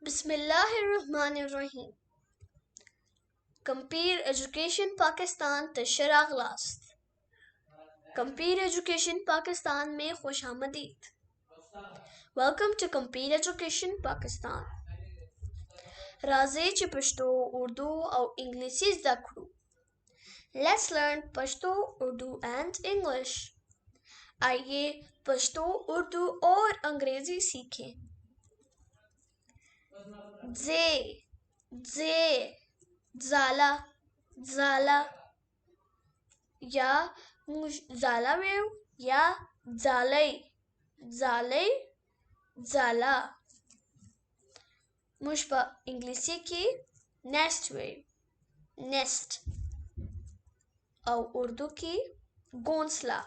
Bismillahirrahmanirrahim. Compare Education Pakistan तशर आगलास. Compare Education Pakistan में खुश आमदीद. Welcome to Compare Education Pakistan. राज़े च पश्तो उर्दू और इंग्लिशी ज़करू. Let's learn Pashto, Urdu and English. आइए पश्तो, उर्दू और अंग्रेजी सीखें. जे ज़ाला ज़ाला या ज़ाला वेव या ज़ालई ज़ालई ज़ाला. मुश्बा इंग्लिशी की नेस्ट वेव नेस्ट और उर्दू की घोंसला.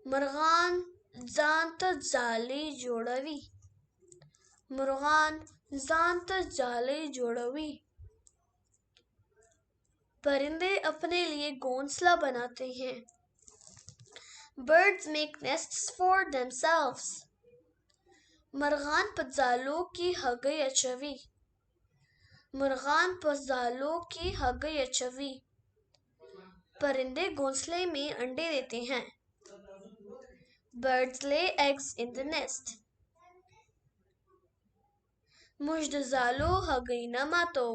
मुर्गान ज़ांत ज़ाली जोड़वी. मुर्गान ज़ांत ज़ाली जोड़वी. परिंदे अपने लिए घोंसला बनाते हैं. Birds make nests for themselves. मुर्गान पज़ालों की हगई अचवी. मुर्गान पज़ालों की हगई अचवी. परिंदे घोंसले में अंडे देते हैं. Birds lay eggs in the nest. मुजदजालो हगई न मातो.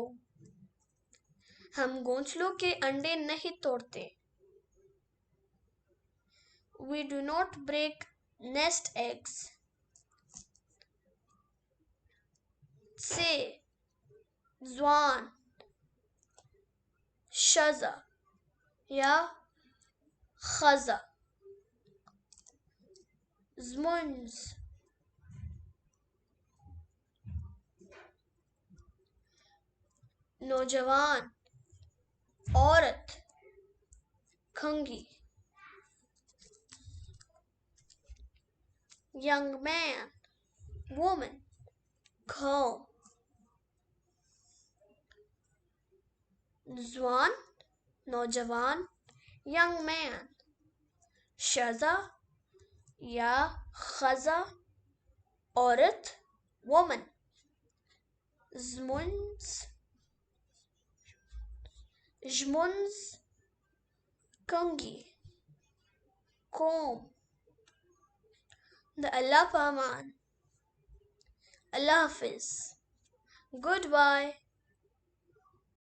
हम घोंसलों के अंडे नहीं तोड़ते. We do not break nest eggs. से ज़वान शज़ा या खज़ा. ज़मुन्ज़ नौजवान औरत खंगी. young man woman comb. ज़वान नौजवान young man. शज़ा या खज़ा औरत woman. ज़मुन्ज़ कंगी comb. The Allah Paman. Allah Hafiz. Goodbye.